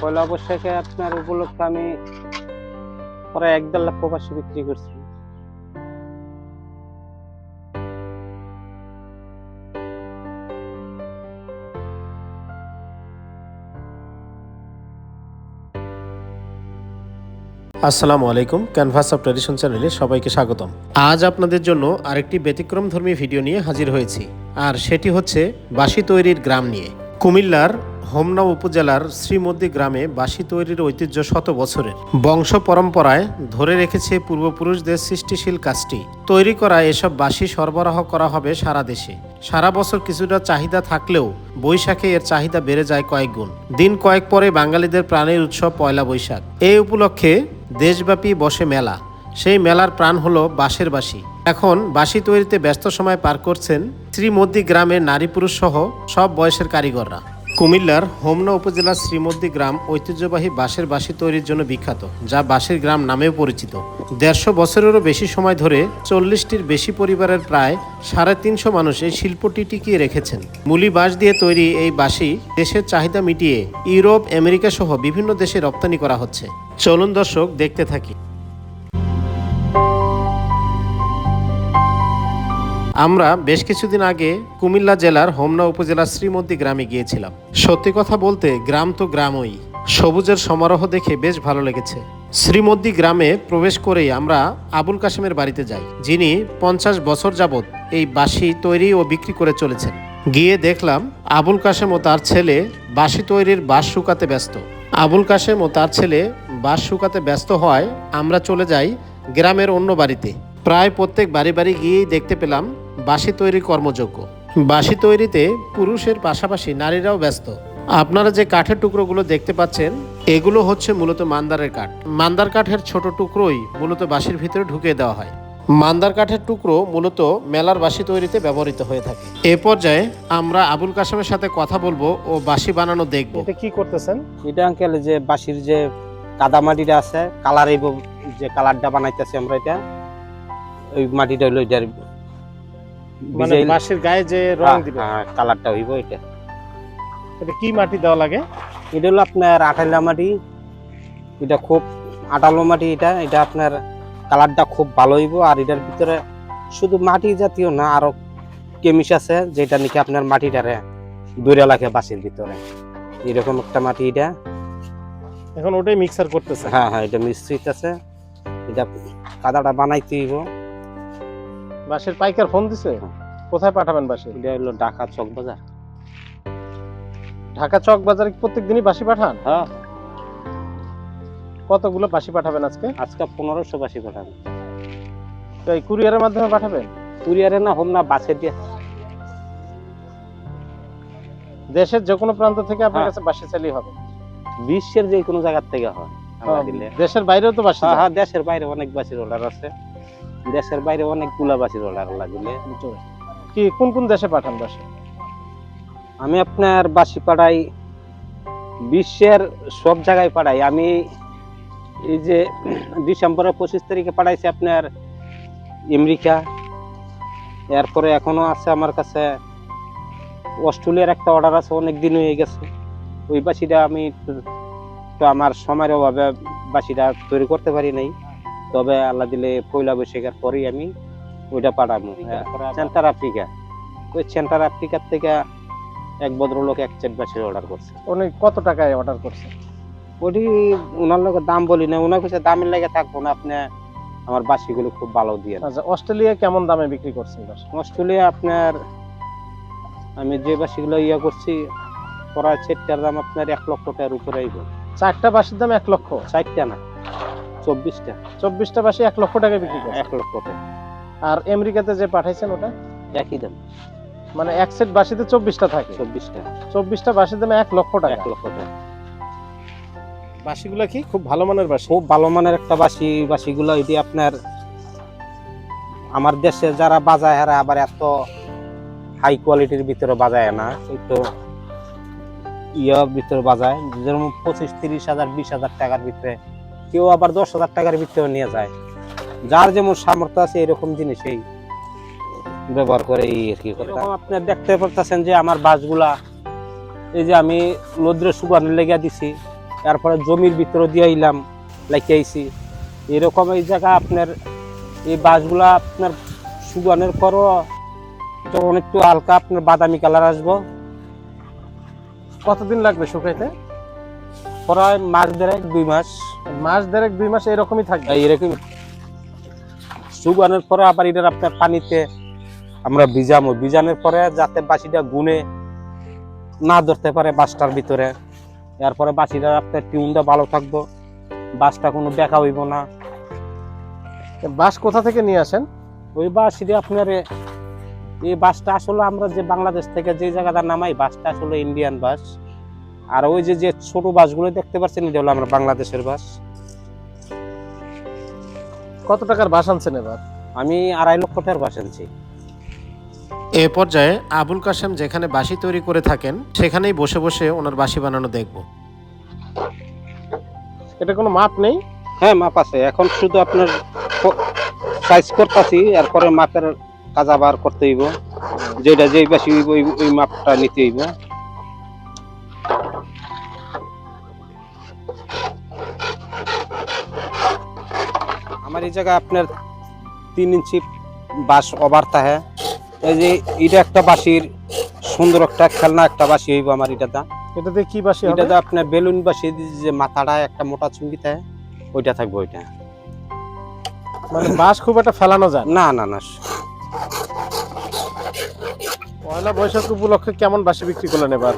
পয়লা বৈশাখে আপনার উপলক্ষে আমি প্রায় ১.৫ লাখ প্রবাসী বিক্রি করছি। আসসালামু আলাইকুম, ক্যানভাস অফ ট্র্যাডিশন চ্যানেলে সবাইকে স্বাগতম। আজ আপনাদের জন্য আরেকটি ব্যতিক্রমধর্মী ভিডিও নিয়ে হাজির হয়েছি, আর সেটি হচ্ছে বাঁশি তৈরির গ্রাম নিয়ে। কুমিল্লার হোমনা উপজেলার শ্রীমদ্দি গ্রামে বাঁশি তৈরির ঐতিহ্য শত বছরের। বংশ পরম্পরায় ধরে রেখেছে পূর্বপুরুষদের সৃষ্টিশীল কাজটি। তৈরি করা এসব বাঁশি সরবরাহ করা হবে সারা দেশে। সারা বছর কিছুটা চাহিদা থাকলেও বৈশাখে এর চাহিদা বেড়ে যায় কয়েক গুণ। দিন কয়েক পরে বাঙালিদের প্রাণের উৎসব পয়লা বৈশাখ। এই উপলক্ষে দেশব্যাপী বসে মেলা। সেই মেলার প্রাণ হলো বাঁশের বাঁশি। এখন বাঁশি তৈরিতে ব্যস্ত সময় পার করছেন শ্রীমদ্দি গ্রামের নারী পুরুষ সহ সব বয়সের কারিগররা। কুমিল্লার হোমনা উপজেলার শ্রীমদ্দি গ্রাম ঐতিহ্যবাহী বাঁশের বাঁশি তৈরির জন্য বিখ্যাত, যা বাঁশের গ্রাম নামেও পরিচিত। ১৫০ বছরেরও বেশি সময় ধরে ৪০টির বেশি পরিবারের প্রায় ৩৫০ মানুষ এই শিল্পটি টিকিয়ে রেখেছেন। মুলি বাঁশ দিয়ে তৈরি এই বাঁশি দেশের চাহিদা মিটিয়ে ইউরোপ, আমেরিকা সহ বিভিন্ন দেশে রপ্তানি করা হচ্ছে। চলুন দর্শক দেখতে থাকি। আমরা বেশ কিছুদিন আগে কুমিল্লা জেলার হোমনা উপজেলার শ্রীমদ্দি গ্রামে গিয়েছিলাম। সত্যি কথা বলতে গ্রাম তো গ্রামই, সবুজের সমারোহ দেখে বেশ ভালো লেগেছে। শ্রীমদ্দি গ্রামে প্রবেশ করেই আমরা আবুল কাশেমের বাড়িতে যাই, যিনি ৫০ বছর যাবৎ এই বাঁশি তৈরি ও বিক্রি করে চলেছেন। গিয়ে দেখলাম আবুল কাশেম ও তার ছেলে বাঁশি তৈরির বাঁশ শুকাতে ব্যস্ত। আবুল কাশেম ও তার ছেলে বাঁশ শুকাতে ব্যস্ত হওয়ায় আমরা চলে যাই গ্রামের অন্য বাড়িতে। প্রায় প্রত্যেক বাড়ি বাড়ি গিয়েই দেখতে পেলাম বাঁশি তৈরি কর্মযোগ্য। বাঁশি তৈরিতে পুরুষের পাশাপাশি নারীরাও ব্যস্ত। আপনারা যে কাঠের টুকরোগুলো দেখতে পাচ্ছেন, এগুলো হচ্ছে মূলত মান্দারের কাঠ। মান্দার কাঠের ছোট টুকরোই মূলত বাঁশির ভিতরে ঢুকিয়ে দেওয়া হয়। মান্দার কাঠের টুকরো মূলত মেলার বাঁশি তৈরিতে ব্যবহৃত হয়ে থাকে। এ পর্যায়ে আমরা আবুল কাশেমের সাথে কথা বলবো ও বাঁশি বানানো দেখবো। এটা কি করতেছেন? এটা আঙ্কেল যে বাঁশির যে কাদা মাটিটা আছে, কালার যে কালারটা বানাইতেছি আমরা, এটা ওই মাটিটা হইলো এটার মানে বাঁশের গায়ে যে রং দিবে, কালারটা হইব। এটা কি মাটি দেওয়া লাগে? এটা হলো আপনার আঠালা মাটি। এটা খুব আঠালো মাটি। এটা আপনার কালারটা খুব ভালো হইব। আর এটার ভিতরে শুধু মাটি জাতীয় না, আরো কেমিস আছে যেটা নাকি আপনার মাটিটারে দূরে লাগে বাঁশির ভিতরে। এরকম একটা মাটি এটা। এখন ওটাই মিক্সার করতেছে? হ্যাঁ, এটা মিশ্রিত আছে। এটা কাদাটা বানাইতে হইব। বাঁশের পাইকার ফোন দিছে? কোথায় পাঠাবেন বাঁশি? এটা হলো ঢাকা চক বাজার। ঢাকা চক বাজারে প্রত্যেক দিনই বাঁশি পাঠান? হ্যাঁ। কতগুলো বাঁশি পাঠাবেন আজকে? আজকে ১৫০০ বাঁশি পাঠাবেন। তো এই কুরিয়ারের মাধ্যমে পাঠাবেন? কুরিয়ারে না, হোম না, বাসে দিয়ে। দেশের যে কোনো প্রান্ত থেকে আপনার কাছে বাঁশি চালিয়ে হবে? বিশ্বের যে কোনো জায়গা থেকে হয় দিলে। দেশের বাইরেও তো বাঁশি? হ্যাঁ, দেশের বাইরে অনেক বাঁশির অর্ডার আছে। দেশের বাইরে অনেকগুলা বাঁশির অর্ডার লাগলে। কি কোন কোন দেশে পাঠান বাঁশি? আমি আপনার বাঁশি পাঠাই বিশ্বের সব জায়গায় পাঠাই। আমি এই যে ডিসেম্বরের ২৫ তারিখে পাঠাইছি আপনার আমেরিকা। এরপরে এখনো আছে আমার কাছে অস্ট্রেলিয়ার একটা অর্ডার আছে, অনেক দিন হয়ে গেছে। ওই বাঁশিটা আমি তো আমার সময়ের অভাবে বাঁশিটা তৈরি করতে পারি নাই। তবে আল্লাহ দিলে পয়লা বৈশাখের পরেই আমি ওইটা পাঠাবো। Centre Africa. ওই সেন্টার আফ্রিকার থেকে এক ভদ্রলোক এক সেট বাঁশির অর্ডার করছে। উনি কত টাকায় অর্ডার করছে? ওটি ওনার লোক দাম বলি না, ওনার কাছে দামের লেগে থাকবো না। আপনি আমার বাঁশিগুলো খুব ভালো দিয়ে। আচ্ছা, অস্ট্রেলিয়া কেমন দামে বিক্রি করছেন বাঁশি? অস্ট্রেলিয়া আপনার আমি যে বাঁশিগুলো করছি, প্রায় সেটটার দাম আপনার ১ লক্ষ টাকার উপরে আইব। ৪টা বাঁশির দাম ১ লক্ষ? ৪টা না, ২৪টা। ২৪টা বাঁশি ১ লক্ষ টাকায় বিক্রি করছেন? ১ লক্ষ টাকা। আর আমেরিকাতে যে পাঠাইছেন ওটা? একই দাম। মানে এক সেট বাঁশিতে ২৪টা থাকে? ২৪টা। ২৪টা বাঁশির দাম ১ লক্ষ টাকা? ১ লক্ষ টাকা। বাঁশিগুলা কি খুব ভালো মানের বাঁশি? খুব ভালো মানের একটা বাঁশি। বাঁশিগুলো এটি আপনার আমার দেশে যারা বাজায় হারা আবার এত হাই কোয়ালিটির ভিতরে বাজায় না, একটু ভিতরে বাজায়, যেরকম ২৫-৩০ হাজার ২০,০০০ টাকার ভিতরে, কেউ আবার ১০,০০০ টাকার ভিতরে নিয়ে যায়। যার যেমন সামর্থ্য আছে এরকম জিনিসই ব্যবহার করে এই আর কি। আপনি দেখতে পারতেছেন যে আমার বাঁশগুলা এই যে আমি রৌদ্রে শুকানোর লেগে দিছি, এরপরে জমির ভিতরে দিয়ে আইলাম লাগিয়ে আইছি। এরকম এই জায়গা আপনার এই বাঁশগুলা আপনার শুকানোর পরও যখন একটু হালকা আপনার বাদামি কালার আসবো, কতদিন লাগবে শুকাইতে? প্রায় মাস দেড়েক 2 মাস। মাস দেড়েক 2 মাস এরকমই থাকবে? এরকম শুকানোর পরে আবার এটার আপনার পানিতে আমরা ভিজানোর পরে যাতে বাঁশিটা গুনে না ধরতে পারে বাঁশটার ভিতরে। এরপরে বাঁশিটার আপনার টিউনটা ভালো থাকবো, বাঁশটা কোনো বেঁকা হইব না। বাঁশ কোথা থেকে নিয়ে আসেন? ওই বাঁশিটা আপনার এই বাঁশটা আসলে আমরা যে বাংলাদেশ থেকে যে জায়গাটা নামাই, বাঁশটা আসলে ইন্ডিয়ান বাঁশ। আর ওই যে যে ছোট বাঁশগুলো দেখতে পাচ্ছেন, এটা হলো আমরা বাংলাদেশের বাঁশ। কত টাকার বাঁশ আনছেন এবার? আমি 2.5 লক্ষ টাকার বাঁশ আনছি। এ পর্যায়ে আবুল কাশেম যেখানে বাঁশি তৈরি করে থাকেন সেখানেই বসে বসে ওনার বাঁশি বানানো দেখব। এটা কোনো মাপ নেই? হ্যাঁ, মাপ আছে। এখন শুধু আপনার সাইজ করতেছি, এরপরে মাপের কাজ আবার করতে হইব। যেটা যেই বাঁশি হইব ওই মাপটা নিতে হইব। আমার এই জায়গায় আপনার 3 ইঞ্চি বাঁশ ওভার থাকে। এই যে এটা একটা বাঁশির সুন্দর একটা খেলনা একটা বাঁশি হইব আমার এটাতে। এটাতে কি বাঁশি হবে? এটাতে আপনার বেলুন বাঁশি, যে মাথাটা একটা মোটা চুঙ্গি থাকে ওইটা থাকবে। ওইটা মানে বাঁশ খুব একটা ফেলানো যায় না না না। পয়লা বৈশাখ উপলক্ষে কেমন বাঁশি বিক্রি করলেন এবার?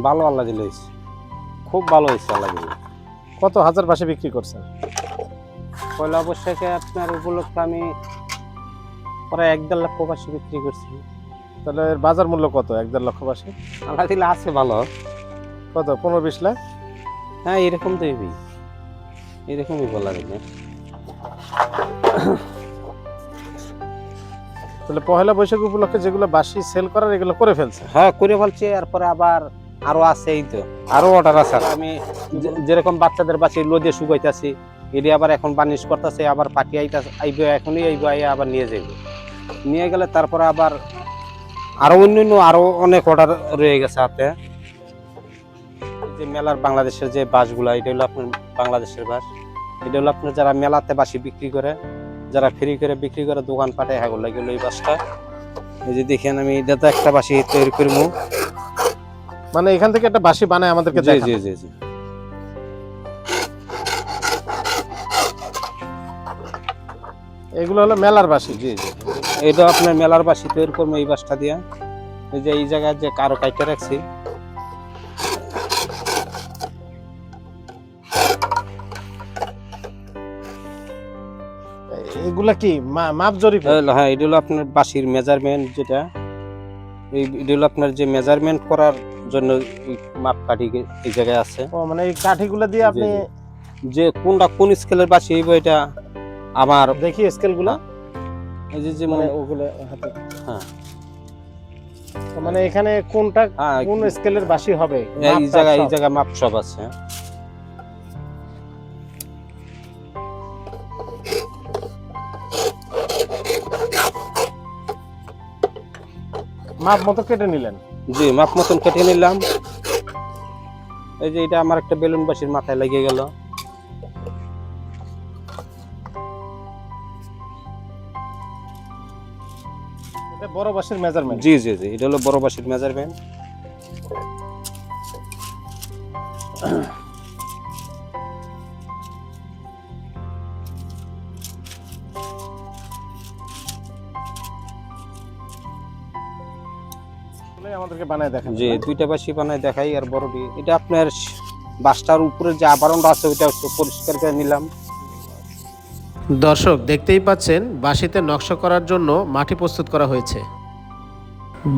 ভালো, আল্লাহ দিলে হয়েছে, খুব ভালো হয়েছে আল্লাহ দিলে। কত হাজার বাঁশি বিক্রি করছেন? পয়লা বৈশাখে আপনার উপলক্ষে আমি প্রায় 1.5 লক্ষ বাঁশি বিক্রি করছি। তাহলে এর বাজার মূল্য কত? 1.5 লক্ষ বাঁশি? আল্লাহ দিলে আছে ভালো। কত, 15-20 লাখ? হ্যাঁ, এরকম তো এরকমই বলা যায়। তাহলে পয়লা বৈশাখ উপলক্ষে যেগুলো বাঁশি সেল করার এগুলো করে ফেলছে? হ্যাঁ, করে ফেলছি। এরপরে আবার আরো আছে, এই তো আরো অর্ডার আছে। আমি যেরকম বাচ্চাদের বাঁশি লদে শুকাইতেছি, এটি আবার এখন বার্নিশ করতেছে, আবার পাটি আইবে, এখনই আইবে, আবার নিয়ে যাইবে। নিয়ে গেলে তারপরে আবার আরো অন্যান্য আরো অনেক অর্ডার রয়ে গেছে হাতে। এই যে মেলার বাংলাদেশের যে বাঁশগুলা, এটা হলো আপনার বাংলাদেশের বাঁশ। এটা হলো আপনার যারা মেলাতে বাঁশি বিক্রি করে, যারা ফ্রি করে বিক্রি করে দোকান পাটে, হ্যাঁ লাগে এই বাঁশটা। এই যে দেখেন আমি এটাতে একটা বাঁশি তৈরি করবো। মানে এখান থেকে একটা বাঁশি বানায় আমাদেরকে জি দেখান। জি জি জি। এগুলো হলো মেলার বাঁশি? জি জি। এটা আপনার মেলার বাঁশি তৈরি করবো এই বাঁশটা দিয়া। এই যে এই জায়গায় যে কারো কাইটে রাখছি। এগুলা কি মাপ জরিপ? হ্যাঁ, এটা হলো আপনার বাঁশির মেজারমেন্ট, যেটা এটা হলো আপনার যে মেজারমেন্ট করার জন্য মাপ কাঠি এই জায়গায় আছে। ও মানে এই কাঠিগুলো দিয়ে আপনি যে কোনটা কোন স্কেলের বাঁশি হইব এটা আমার দেখি স্কেলগুলো। এই যে মানে মানে ওগুলো হাতে। হ্যাঁ, মানে এখানে কোনটা হ্যাঁ, কোন স্কেলের বাঁশি হবে এই জায়গায় মাপ সব আছে। মাপ মতো কেটে নিলেন? জি, মাপ মতন কেটে নিলাম। এই যে এটা আমার একটা বেলুন বাঁশির মাথায় লেগে গেল। এটা বড় বাঁশির মেজারমেন্ট? জি জি জি, এটা হলো বড় বাঁশির মেজারমেন্ট। আমাদেরকে বানায় দেখেন। জি, 2টা বাঁশি বানায় দেখাই। আর বড়টি এটা আপনার বাঁশটার উপরে যে আবরণটা আছে ওইটা পরিষ্কার করে নিলাম। দর্শক দেখতেই পাচ্ছেন বাঁশিতে নকশা করার জন্য মাটি প্রস্তুত করা হয়েছে।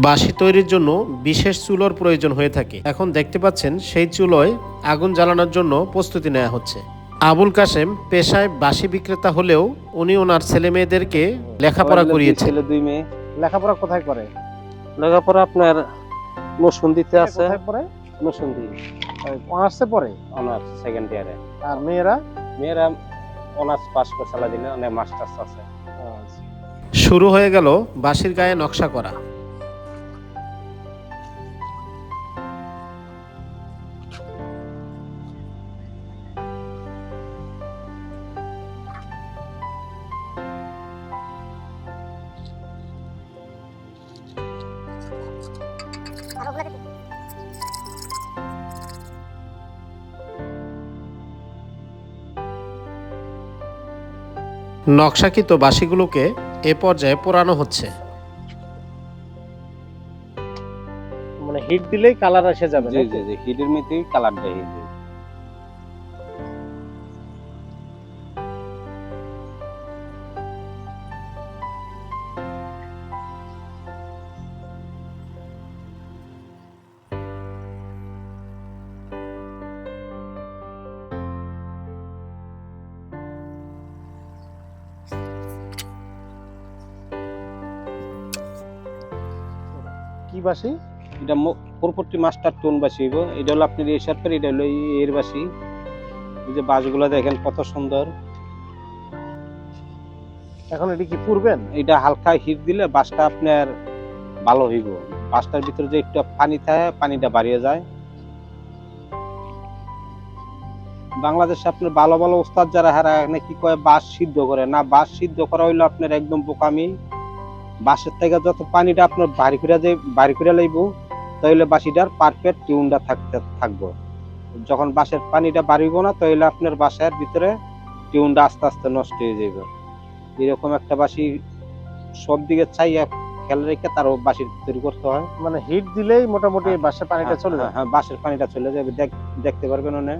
বাঁশি তৈরির জন্য বিশেষ চুলোর প্রয়োজন হয়ে থাকে। এখন দেখতে পাচ্ছেন সেই চুলোয় আগুন জ্বালানোর জন্য প্রস্তুতি নেওয়া হচ্ছে। আবুল কাশেম পেশায় বাঁশি বিক্রেতা হলেও উনি ওনার ছেলে মেয়েদেরকে লেখাপড়া করিয়েছেন। ছেলে 2 মেয়ে। লেখাপড়া কোথায় করে? লেখাপড়া আপনার নরসিংদীতে আছে। কোথায় পড়ে? নরসিংদী অনার্সে পড়ে? অনার্স 2nd ইয়ারে। আর মেয়েরা? মেয়েরা অনার্স পাস করে চালা দিলে, অনেক মাস্টার্স আছে। শুরু হয়ে গেল বাঁশির গায়ে নকশা করা। নকশাকৃত বাঁশিগুলোকে এ পর্যায়ে পোড়ানো হচ্ছে। মানে হিট দিলেই কালার এসে যাবে জি জি জি, হিটের মধ্যেই কালারটা হয়ে যায়। কি বাঁশি? এটা পরবর্তী মাস্টার টোন বাসি হইব। এটা হলো আপনার এই শার্পের, এটা হলো এর বাসি। এই যে বাঁশগুলো দেখেন কত সুন্দর। এখন এটি কি পুরবেন? এটা হালকা হিট দিলে বাঁশটা আপনার ভালো হইব। বাঁশটার ভিতরে যে একটু পানি থাকে, পানিটা বাড়িয়ে যায়। বাংলাদেশে আপনার ভালো ভালো ওস্তাদ যারা হারা কি কয় বাঁশ সিদ্ধ করে না, বাঁশ সিদ্ধ করা হইলো আপনার একদম বোকামি। বাঁশের থেকে যত পানিটা আপনার বাড়ি করে লাইব, তাহলে বাঁশিটার পারফেক্ট টিউনটা থাকবো। যখন বাঁশের পানিটা বাড়িব না, তাহলে আপনার বাঁশের ভিতরে টিউনটা আস্তে আস্তে নষ্ট হয়ে যাবে। এরকম একটা বাঁশি সব দিকে চাইয়া খেয়াল রেখে তার বাঁশি তৈরি করতে হয়। মানে হিট দিলেই মোটামুটি বাঁশের পানিটা চলে যায়। হ্যাঁ, বাঁশের পানিটা চলে যাবে, দেখতে পারবেন না।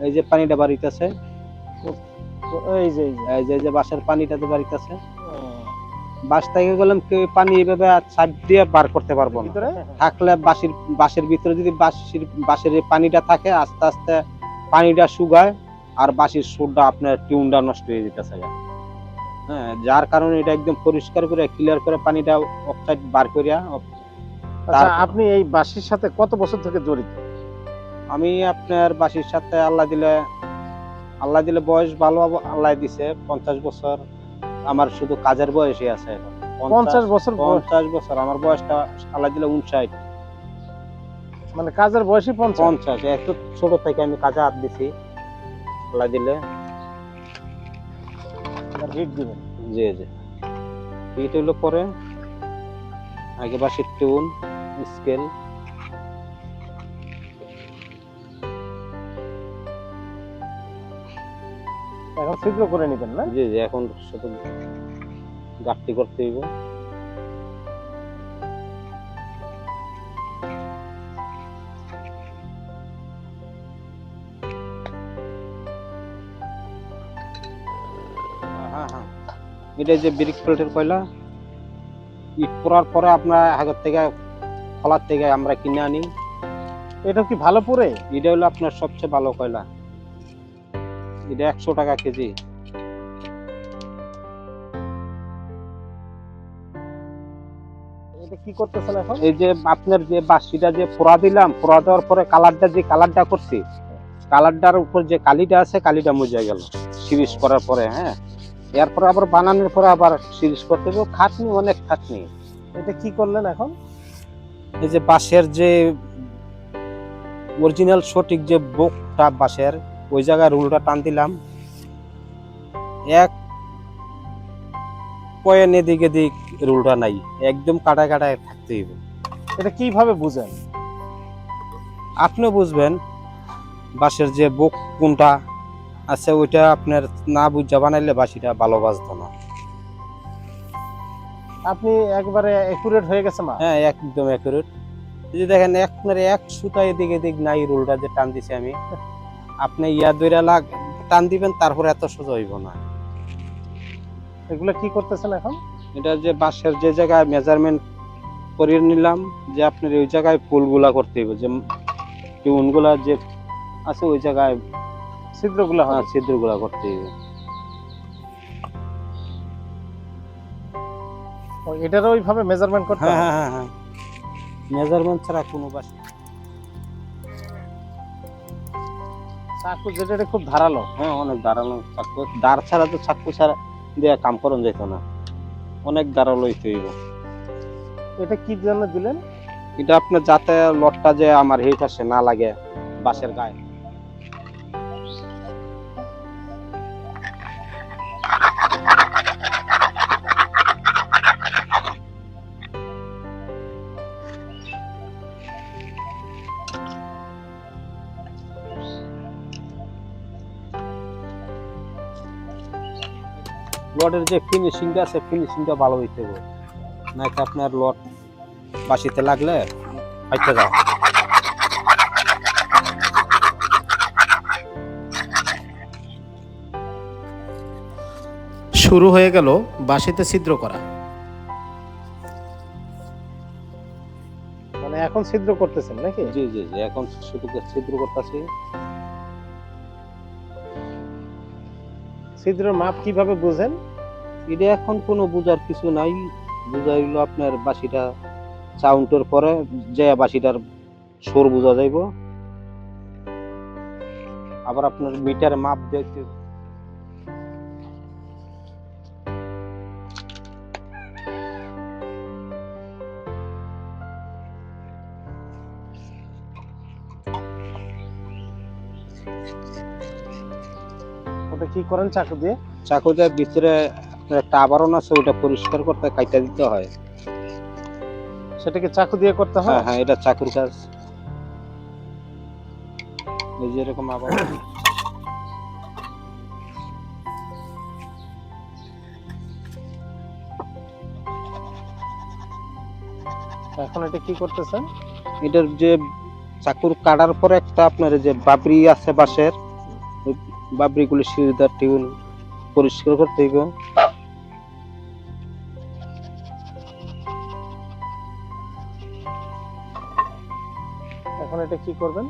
এই যে পানিটা বাড়িতেছে, এই যে এই যে বাঁশের পানিটাতে বাড়িতেছে। বাঁশ থেকে গেলাম কেউ পানি এইভাবে চাপ দিয়ে বার করতে পারবো না। থাকলে বাঁশের ভিতরে যদি বাঁশের পানিটা থাকে, আস্তে আস্তে পানিটা শুকায় আর বাঁশির সুরটা আপনার টিউনটা নষ্ট হয়ে যেতেছে। হ্যাঁ, যার কারণে এটা একদম পরিষ্কার করে ক্লিয়ার করে পানিটা অফসাইড বার করিয়া। আচ্ছা, আপনি এই বাঁশির সাথে কত বছর থেকে জড়িত? আমি আপনার বাঁশির সাথে আল্লাহ দিলে বয়স ভালো, আল্লাহ দিছে 50 বছর। আমার শুধু কাজের বয়সই আছে এখন। 50 বছর? 50 বছর আমার বয়সটা আল্লাহ দিলে 59। মানে কাজের বয়সই 50। এত ছোট থেকে আমি কাজে হাত দিছি, আল্লাহ দিলে। হিট দিবেন? জি জি, হিট হইলো পরে। আগে বাঁশির টিউন স্কেল। এখন ছিদ্র করে নেবেন না? জি জি, এখন শুধু গাঁটটি করতে হইব। এটা যে ব্রিক প্লেটের কয়লা, ইট পড়ার পরে আপনার আগের থেকে খোলার থেকে আমরা কিনে আনি। এটা কি ভালো পড়ে? এটা হলো আপনার সবচেয়ে ভালো কয়লা। এটা 100 টাকা কেজি। এটা কি করতেছেন এখন? এই যে আপনার যে বাঁশিটা যে পোড়া দিলাম, পোড়া দেওয়ার পরে কালারটা করছি, কালারটার উপর যে কালিটা আছে, কালিটা মুজে গেল সিরিজ করার পরে। হ্যাঁ, এরপরে আবার বানানোর পরে আবার সিরিজ করতে হবে। খাটনি, অনেক খাটনি। এটা কি করলেন এখন? এই যে বাঁশের যে অরিজিনাল সঠিক যে বোকটা বাঁশের, ওই জায়গায় রুলটা টান দিলাম। এক পয়েন্ট এদিক এদিক রুলটা নাই, একদম কাটায় কাটায় থাকতে হইব। এটা কিভাবে বুঝেন? আপনিও বুঝবেন বাঁশের যে বোক কোনটা আছে, ওইটা আপনার না বুঝা বানাইলে বাঁশিটা ভালো বাজতো না। আপনি একবারে একুরেট হয়ে গেছে মা? হ্যাঁ, একদম একুরেট। এই যে দেখেন আপনার এক সুতা এদিক এদিক নাই, রুলটা যে টান দিছি আমি। আপনি দইরা টান দিবেন, তারপরে এত সোজা হইব না। এগুলো কি করতেছেন এখন? এটা যে বাঁশের যে জায়গায় মেজারমেন্ট করে নিলাম, যে আপনার ওই জায়গায় ফুলগুলা করতে হইব, যে টিউনগুলা যে আছে ওই জায়গায় ছিদ্রগুলো হয়? ছিদ্রগুলা করতে হইব। এটারও ওইভাবে মেজারমেন্ট করতে হয়? হ্যাঁ হ্যাঁ হ্যাঁ, মেজারমেন্ট ছাড়া কোনো বাঁশি। চাকু যেটা খুব ধারালো? হ্যাঁ, অনেক ধারালো চাকু। দাঁড় ছাড়া তো চাকু ছাড়া দিয়ে কাম করন যেত না, অনেক ধারালো হইতে হইব। এটা কি জন্য দিলেন? এটা আপনার যাতে লটটা যে আমার এই পাশে না লাগে বাঁশের গায়ে। লটের যে ফিনিশিংটা আছে ফিনিশিংটা ভালো হইতে হবে, নাকি আপনার লট বাসিতে লাগলে ফাইটে যাও। শুরু হয়ে গেল বাঁশিতে ছিদ্র করা। মানে এখন ছিদ্র করতেছেন নাকি? জি জি জি, এখন শুধু ছিদ্র করতেছি। ছিদ্রের মাপ কিভাবে বুঝেন? এটা এখন কোনো বুঝার কিছু নাই, বুঝা হইলো আপনার বাসিটা সাউন্ডের পরে যে বাসিটার সুর বোঝা যাইব। আবার আপনার মিটার মাপ দেখতে ওটা কি করেন চাকু দিয়ে? চাকুটার ভিতরে আপনার একটা আবরণ আছে, ওটা পরিষ্কার করতে কাইটা দিতে হয়। সেটা কি চাকু দিয়ে করতে হয়? হ্যাঁ হ্যাঁ, এটা চাকুর কাজ। এই যে এরকম আবরণ। এখন এটা কি করতেছেন? এটার যে চাকুর কাটার পরে একটা আপনার যে বাবরি আছে বাঁশের, ওই বাবরিগুলো সিঁড়িদার টিউল পরিষ্কার করতে হইব। এখন এটা কি করবেন?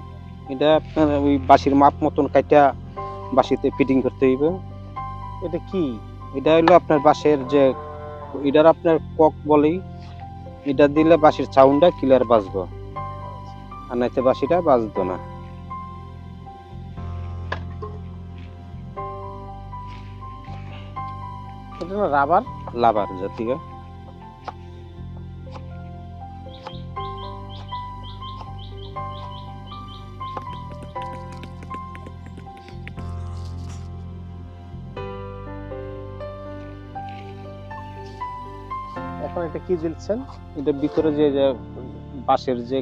এটা আপনার ওই বাঁশির মাপ মতন কাইটা বাঁশিতে ফিটিং করতে হইব। এটা কি? এটা হলো আপনার বাঁশের যে এটার আপনার কক বলেই, এটা দিলে বাঁশির সাউন্ডটা ক্লিয়ার বাজবে, আর নাইতে বাঁশিটা বাজতো না। এটা না রাবার? লাভার জাতীয়। এখন এটা কি দিচ্ছেন? এটার ভিতরে যে যে বাঁশের যে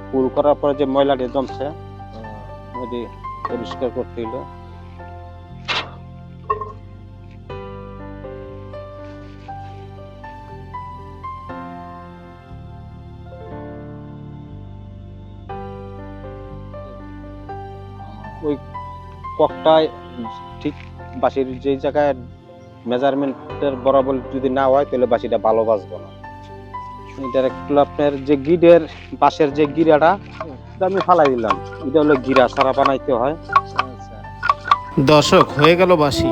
পুল করার পরে যে ময়লাটা জমছে, ওইটি পরিষ্কার করতে হইলো। ওই ককটায় ঠিক বাঁশির যে জায়গায় মেজারমেন্টের বরাবর যদি না হয় তাহলে বাঁশিটা ভালো বাজবে না। এটার একটু আপনার যে গিরের বাঁশের যে গিরাটা, এটা আমি ফালাই দিলাম। এটা হলো গিরা ছাড়া বানাইতে হয়। আচ্ছা। দর্শক, হয়ে গেল বাঁশি।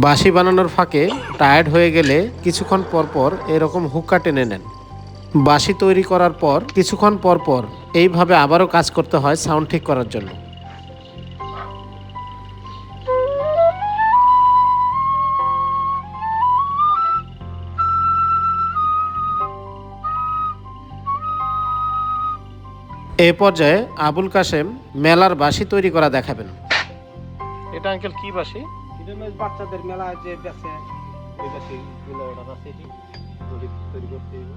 বাঁশি বানানোর ফাঁকে টায়ার্ড হয়ে গেলে কিছুক্ষণ পর পর এরকম হুক্কা টেনে নেন। বাঁশি তৈরি করার পর কিছুক্ষণ পর পর এইভাবে আবারও কাজ করতে হয় সাউন্ড ঠিক করার জন্য। এই পর্যায়ে আবুল কাশেম মেলার বাঁশি তৈরি করা দেখাবেন। এটা আঙ্কেল কি বাঁশি? এটা হলো বাচ্চাদের মেলা যে বেচে, ওই বাঁশি গুলো অর্ডার আছে, এটি ওটি তৈরি করতে হইব।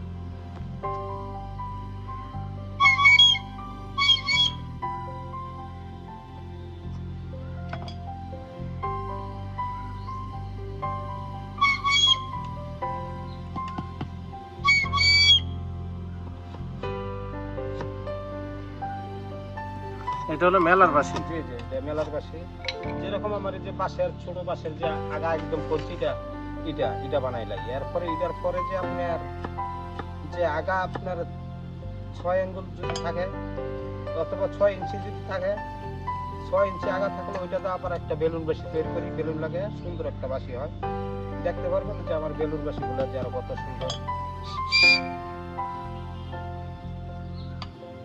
এটা হলো মেলার বাসি। জি জি, এটা মেলার বাসি। যেরকম আমার এই যে বাঁশের ছোট বাঁশের যে আগা একদম কলসিটা এটা বানাই লাগে। এরপরে এটার পরে যে আপনার যে আগা আপনার 6 আঙ্গুল যদি থাকে অথবা 6 ইঞ্চি যদি থাকে, 6 ইঞ্চি আগা থাকলে ওইটাতে আবার একটা বেলুন বাসি তৈরি করি, বেলুন লাগে সুন্দর একটা বাসি হয়। দেখতে পারবেন যে আমার বেলুন বাসিগুলো যে আরো কত সুন্দর।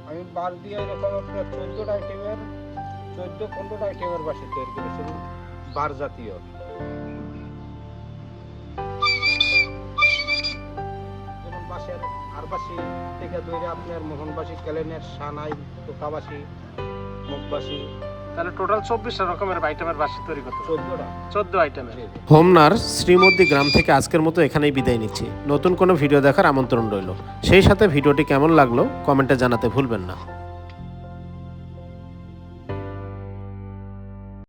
আমি বার দিয়ে এরকম আপনার 14টা আইটেমের 14-15টা আইটেমের বাসি তৈরি করেছি বার জাতীয়। যেমন বাঁশের আর বাসি থেকে ধরে আপনার মোহনবাসি, ক্যালেনের, সানাই, টোকাবাসি, মুখবাসি, তাহলে টোটাল 24টা রকমের আইটেমের বাসি তৈরি করতে হবে। 14টা। 14 আইটেমের। হোমনার শ্রীমদ্দি গ্রাম থেকে আজকের মতো এখানেই বিদায় নিচ্ছি। নতুন কোনো ভিডিও দেখার আমন্ত্রণ রইল। সেই সাথে ভিডিওটি কেমন লাগলো কমেন্টে জানাতে ভুলবেন না।